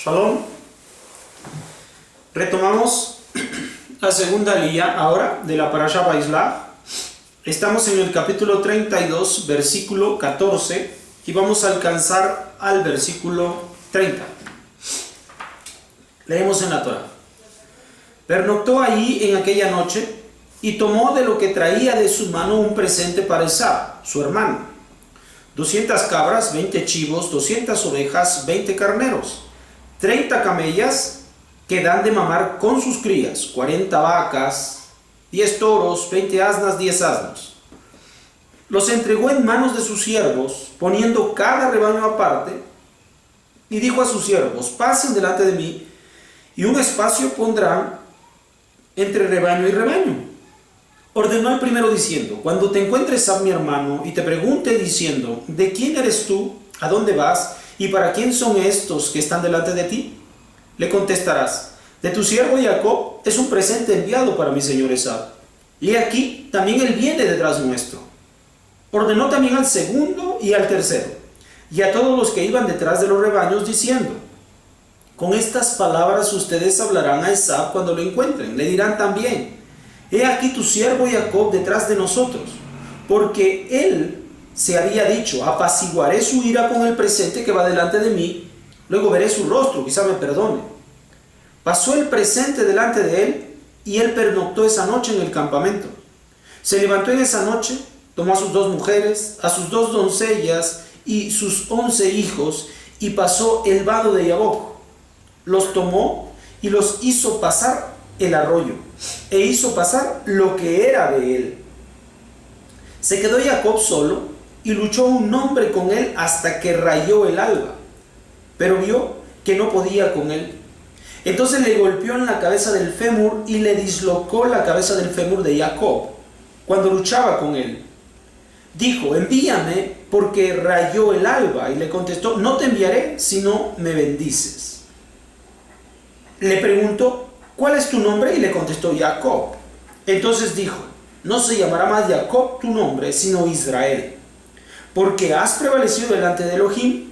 Shalom. Retomamos la segunda línea ahora de la Parasha Vaishlach. Estamos en el capítulo 32, versículo 14, y vamos a alcanzar al versículo 30. Leemos en la Torah. Pernoctó allí en aquella noche y tomó de lo que traía de su mano un presente para Esab, su hermano: 200 cabras, 20 chivos, 200 ovejas, 20 carneros, 30 camellas que dan de mamar con sus crías, 40 vacas, 10 toros, 20 asnas, 10 asnos. Los entregó en manos de sus siervos, poniendo cada rebaño aparte, y dijo a sus siervos: pasen delante de mí, y un espacio pondrán entre rebaño y rebaño. Ordenó al primero diciendo: cuando te encuentres a mi hermano y te pregunte diciendo: ¿de quién eres tú? ¿A dónde vas? ¿Y para quién son estos que están delante de ti? Le contestarás: de tu siervo Jacob, es un presente enviado para mi señor Esab. Y aquí también él viene detrás nuestro. Ordenó también al segundo y al tercero, y a todos los que iban detrás de los rebaños, diciendo: con estas palabras ustedes hablarán a Esab cuando lo encuentren. Le dirán también: he aquí tu siervo Jacob detrás de nosotros, porque él se había dicho: apaciguaré su ira con el presente que va delante de mí, luego veré su rostro, quizá me perdone. Pasó el presente delante de él, y él pernoctó esa noche en el campamento. Se levantó en esa noche, tomó a sus 2 mujeres, a sus 2 doncellas y sus 11 hijos, y pasó el vado de Yaboc. Los tomó y los hizo pasar el arroyo, e hizo pasar lo que era de él. Se quedó Jacob solo, y luchó un hombre con él hasta que rayó el alba, pero vio que no podía con él. Entonces le golpeó en la cabeza del fémur y le dislocó la cabeza del fémur de Jacob cuando luchaba con él. Dijo: envíame, porque rayó el alba. Y le contestó: no te enviaré si no me bendices. Le preguntó: ¿cuál es tu nombre? Y le contestó: Jacob. Entonces dijo: no se llamará más Jacob tu nombre, sino Israel, porque has prevalecido delante de Elohim,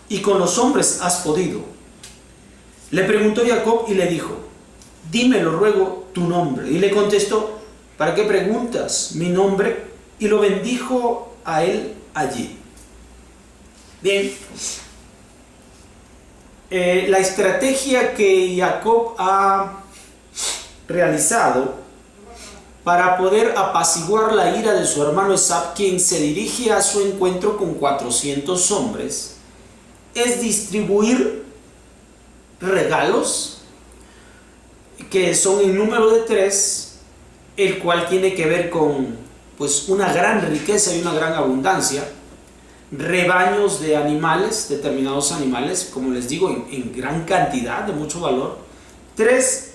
y con los hombres has podido. Le preguntó Jacob y le dijo: dímelo ruego tu nombre. Y le contestó: ¿para qué preguntas mi nombre? Y lo bendijo a él allí. Bien. La estrategia que Jacob ha realizado para poder apaciguar la ira de su hermano Esab, quien se dirige a su encuentro con 400 hombres, es distribuir regalos que son en número de 3, el cual tiene que ver con una gran riqueza y una gran abundancia, rebaños de animales, determinados animales, como les digo, en gran cantidad, de mucho valor, 3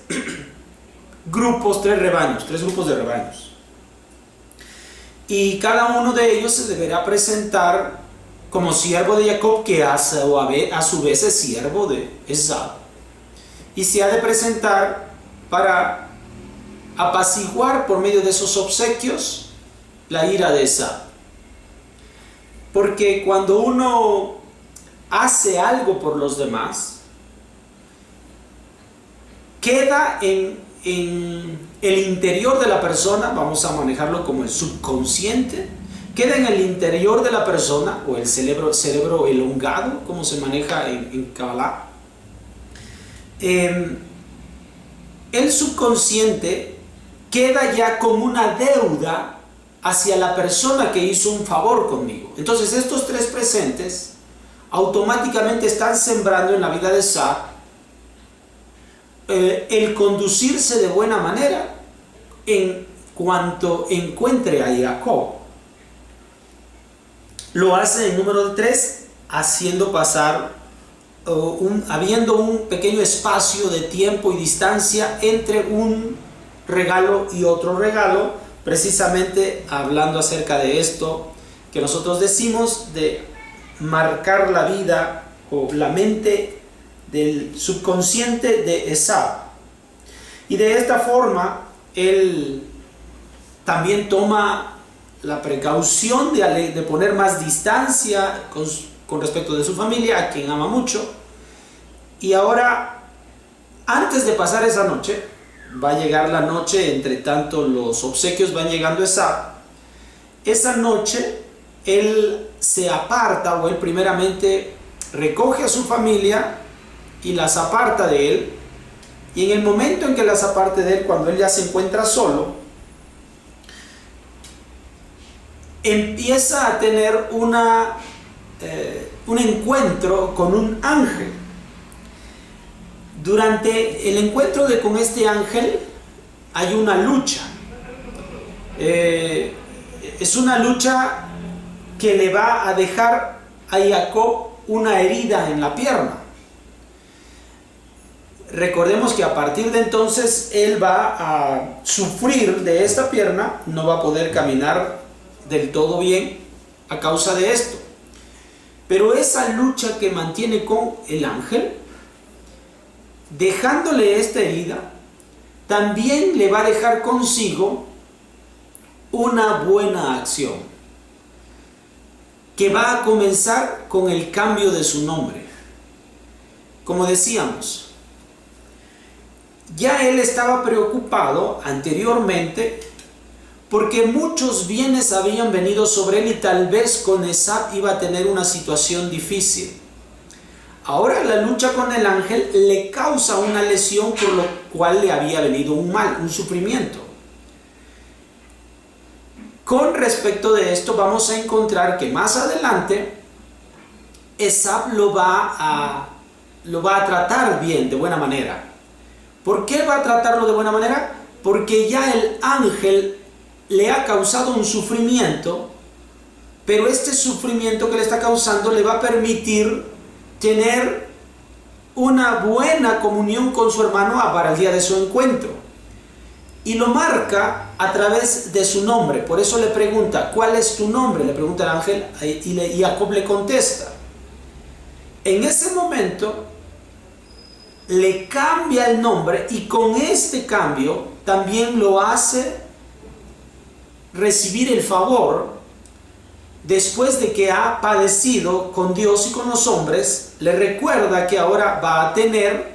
grupos, 3 rebaños, 3 grupos de rebaños, y cada uno de ellos se deberá presentar como siervo de Jacob, que a su vez es siervo de Esab, y se ha de presentar para apaciguar por medio de esos obsequios la ira de Esab. Porque cuando uno hace algo por los demás, queda en el interior de la persona, vamos a manejarlo como el subconsciente, queda en el interior de la persona, o el cerebro elongado, como se maneja en Kabbalah. El subconsciente queda ya como una deuda hacia la persona que hizo un favor conmigo. Entonces estos 3 presentes automáticamente están sembrando en la vida de Esab el conducirse de buena manera en cuanto encuentre a Jacob. Lo hace en número 3, haciendo pasar habiendo un pequeño espacio de tiempo y distancia entre un regalo y otro regalo, precisamente hablando acerca de esto que nosotros decimos de marcar la vida o la mente del subconsciente de Esab. Y de esta forma él también toma la precaución de poner más distancia con respecto de su familia, a quien ama mucho, Y ahora, antes de pasar esa noche, va a llegar la noche, entre tanto los obsequios van llegando a Esab. Esa noche, él se aparta, o él primeramente recoge a su familia y las aparta de él. Y en el momento en que las aparte de él, cuando él ya se encuentra solo, empieza a tener un encuentro con un ángel. Durante el encuentro con este ángel hay una lucha. Es una lucha que le va a dejar a Jacob una herida en la pierna. Recordemos que a partir de entonces él va a sufrir de esta pierna, no va a poder caminar del todo bien a causa de esto. Pero esa lucha que mantiene con el ángel, dejándole esta herida, también le va a dejar consigo una buena acción, que va a comenzar con el cambio de su nombre. Como decíamos, ya él estaba preocupado anteriormente porque muchos bienes habían venido sobre él y tal vez con Esab iba a tener una situación difícil. Ahora la lucha con el ángel le causa una lesión por lo cual le había venido un mal, un sufrimiento. Con respecto de esto vamos a encontrar que más adelante Esab lo va a tratar bien, de buena manera. ¿Por qué va a tratarlo de buena manera? Porque ya el ángel le ha causado un sufrimiento, pero este sufrimiento que le está causando le va a permitir tener una buena comunión con su hermano para el día de su encuentro. Y lo marca a través de su nombre. Por eso le pregunta, ¿cuál es tu nombre? Le pregunta el ángel y Jacob le contesta. En ese momento le cambia el nombre y con este cambio también lo hace recibir el favor. Después de que ha padecido con Dios y con los hombres, le recuerda que ahora va a tener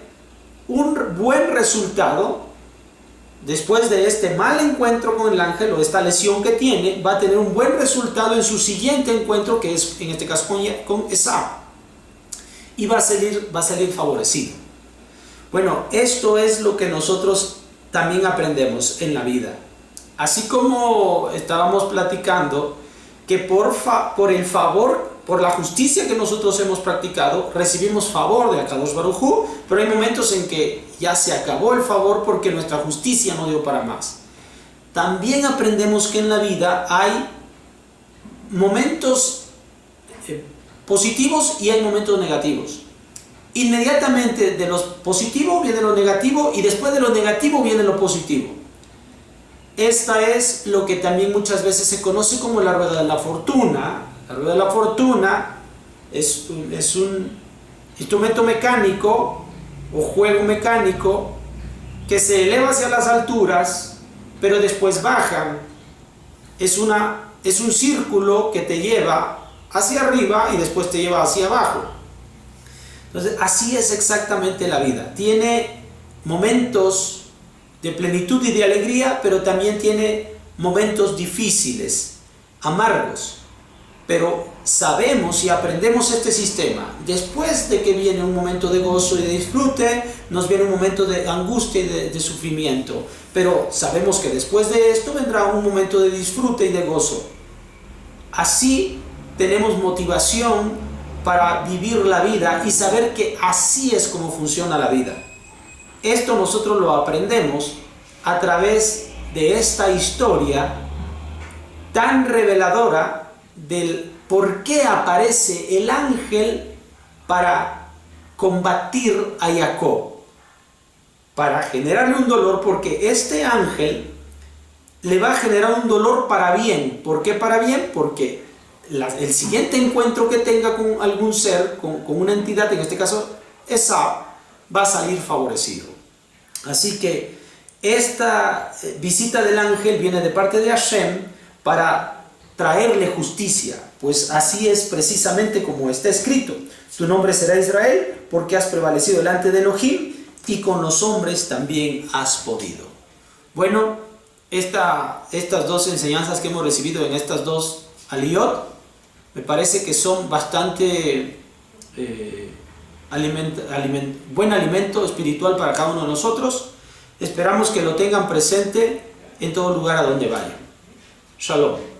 un buen resultado. Después de este mal encuentro con el ángel o esta lesión que tiene, va a tener un buen resultado en su siguiente encuentro, que es en este caso con Esab, y va a salir favorecido. Bueno, esto es lo que nosotros también aprendemos en la vida. Así como estábamos platicando que por el favor, por la justicia que nosotros hemos practicado, recibimos favor de Akadosh Baruj Hu, pero hay momentos en que ya se acabó el favor porque nuestra justicia no dio para más. También aprendemos que en la vida hay momentos positivos y hay momentos negativos. Inmediatamente de lo positivo viene lo negativo y después de lo negativo viene lo positivo. Esta es lo que también muchas veces se conoce como la rueda de la fortuna. La rueda de la fortuna es un instrumento mecánico o juego mecánico que se eleva hacia las alturas, pero después baja. Es un círculo que te lleva hacia arriba y después te lleva hacia abajo. Entonces, así es exactamente la vida. Tiene momentos de plenitud y de alegría, pero también tiene momentos difíciles, amargos. Pero sabemos y aprendemos este sistema. Después de que viene un momento de gozo y de disfrute, nos viene un momento de angustia y de sufrimiento. Pero sabemos que después de esto vendrá un momento de disfrute y de gozo. Así tenemos motivación para vivir la vida y saber que así es como funciona la vida. Esto nosotros lo aprendemos a través de esta historia tan reveladora del por qué aparece el ángel para combatir a Jacob, para generarle un dolor, porque este ángel le va a generar un dolor para bien. ¿Por qué para bien? Porque el siguiente encuentro que tenga con algún ser, con una entidad, en este caso Esab, va a salir favorecido. Así que esta visita del ángel viene de parte de Hashem para traerle justicia, pues así es precisamente como está escrito. Tu nombre será Israel, porque has prevalecido delante de Elohim, y con los hombres también has podido. Bueno, estas dos enseñanzas que hemos recibido en estas dos aliyot, me parece que son bastante buen alimento espiritual para cada uno de nosotros. Esperamos que lo tengan presente en todo lugar a donde vayan. Shalom.